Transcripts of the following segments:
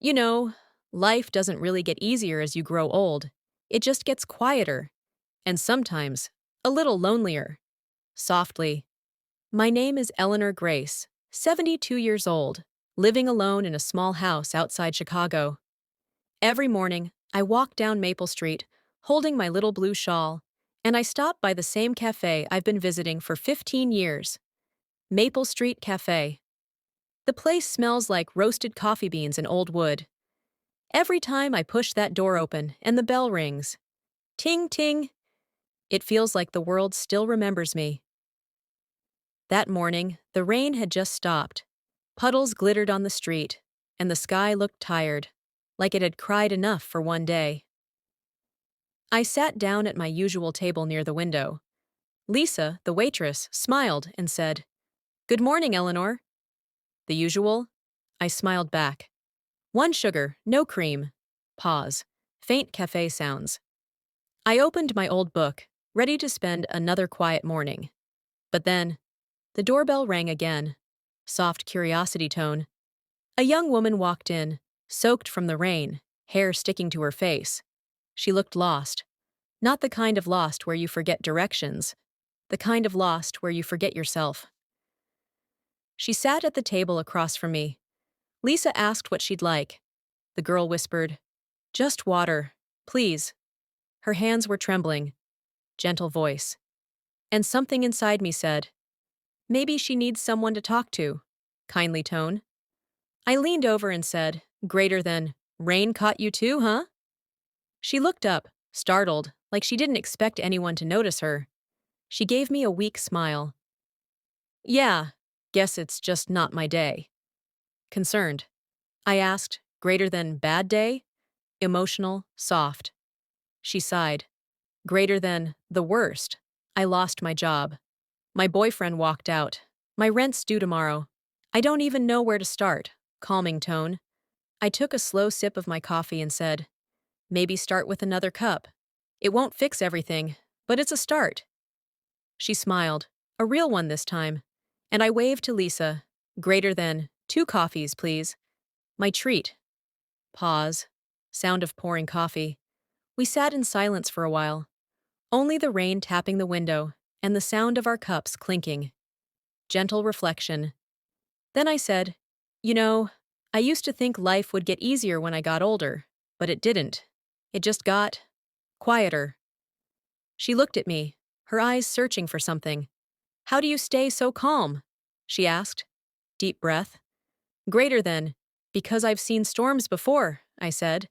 You know, life doesn't really get easier as you grow old. It just gets quieter, and sometimes a little lonelier. Softly. My name is Eleanor Grace, 72 years old, living alone in a small house outside Chicago. Every morning, I walk down Maple Street, holding my little blue shawl, and I stop by the same cafe I've been visiting for 15 years. Maple Street Cafe. The place smells like roasted coffee beans and old wood. Every time I push that door open and the bell rings, ting ting, it feels like the world still remembers me. That morning, the rain had just stopped. Puddles glittered on the street, and the sky looked tired, like it had cried enough for one day. I sat down at my usual table near the window. Lisa, the waitress, smiled and said, "Good morning, Eleanor." "The usual?" I smiled back. "One sugar, no cream." Pause. Faint cafe sounds. I opened my old book, ready to spend another quiet morning. But then, the doorbell rang again. Soft curiosity tone. A young woman walked in, soaked from the rain, hair sticking to her face. She looked lost. Not the kind of lost where you forget directions. The kind of lost where you forget yourself. She sat at the table across from me. Lisa asked what she'd like. The girl whispered, "Just water, please." Her hands were trembling. Gentle voice. And something inside me said, "Maybe she needs someone to talk to." Kindly tone. I leaned over and said, greater than, "Rain caught you too, huh?" She looked up, startled, like she didn't expect anyone to notice her. She gave me a weak smile. "Yeah, guess it's just not my day." Concerned. I asked, greater than bad day? Emotional, soft. She sighed. Greater than the worst. I lost my job. My boyfriend walked out. My rent's due tomorrow. I don't even know where to start. Calming tone. I took a slow sip of my coffee and said, "Maybe start with another cup. It won't fix everything, but it's a start." She smiled, a real one this time, and I waved to Lisa, greater than, "Two coffees, please." My treat. Pause. Sound of pouring coffee. We sat in silence for a while. Only the rain tapping the window and the sound of our cups clinking. Gentle reflection. Then I said, "You know, I used to think life would get easier when I got older, but it didn't. It just got quieter." She looked at me, her eyes searching for something. "How do you stay so calm?" she asked. Deep breath. Greater than, "Because I've seen storms before," I said,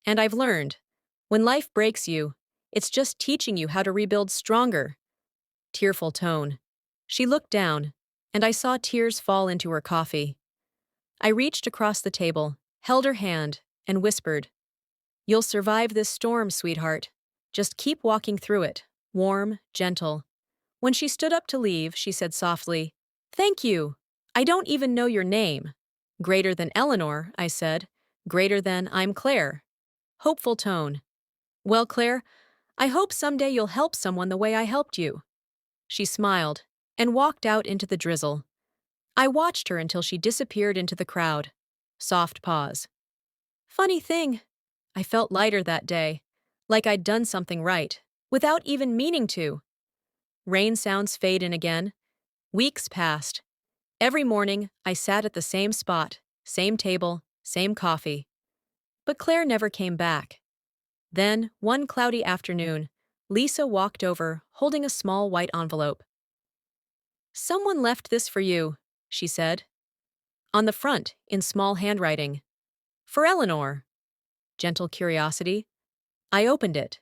"and I've learned. When life breaks you, it's just teaching you how to rebuild stronger." Tearful tone. She looked down, and I saw tears fall into her coffee. I reached across the table, held her hand, and whispered, "You'll survive this storm, sweetheart. Just keep walking through it, warm, gentle." When she stood up to leave, she said softly, "Thank you. I don't even know your name." Greater than Eleanor, I said. Greater than I'm Claire. Hopeful tone. "Well, Claire, I hope someday you'll help someone the way I helped you." She smiled and walked out into the drizzle. I watched her until she disappeared into the crowd. Soft pause. Funny thing, I felt lighter that day, like I'd done something right, without even meaning to. Rain sounds fade in again. Weeks passed. Every morning, I sat at the same spot, same table, same coffee. But Claire never came back. Then, one cloudy afternoon, Lisa walked over, holding a small white envelope. "Someone left this for you," she said. On the front, in small handwriting. "For Eleanor." Gentle curiosity. I opened it.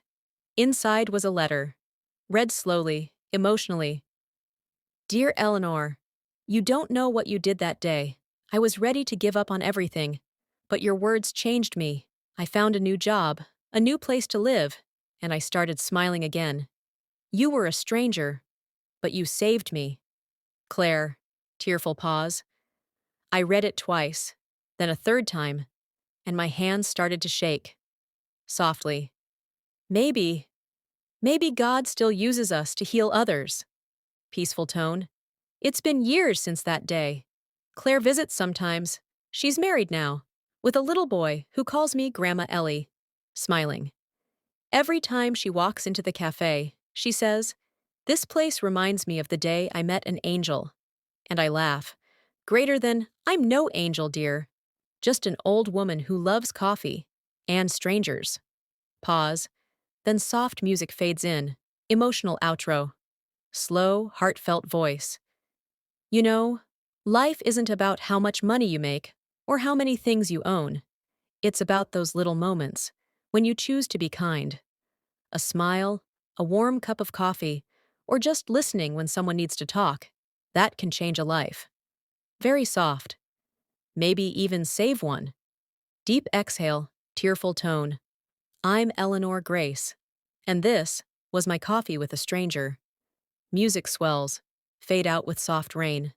Inside was a letter. Read slowly, emotionally. "Dear Eleanor, you don't know what you did that day. I was ready to give up on everything. But your words changed me. I found a new job, a new place to live, and I started smiling again. You were a stranger, but you saved me." Claire. Tearful pause. I read it twice, then a third time, and my hands started to shake. Softly. Maybe God still uses us to heal others." Peaceful tone. "It's been years since that day. Claire visits sometimes. She's married now. with a little boy who calls me Grandma Ellie, smiling. Every time she walks into the cafe, she says, "This place reminds me of the day I met an angel." And I laugh. Greater than, "I'm no angel, dear. Just an old woman who loves coffee. And strangers." Pause. Then soft music fades in. Emotional outro. Slow, heartfelt voice. You know, life isn't about how much money you make or how many things you own. It's about those little moments when you choose to be kind. A smile, a warm cup of coffee, or just listening when someone needs to talk. That can change a life. Very soft. Maybe even save one. Deep exhale, tearful tone. I'm Eleanor Grace. And this was my coffee with a stranger. Music swells, fade out with soft rain.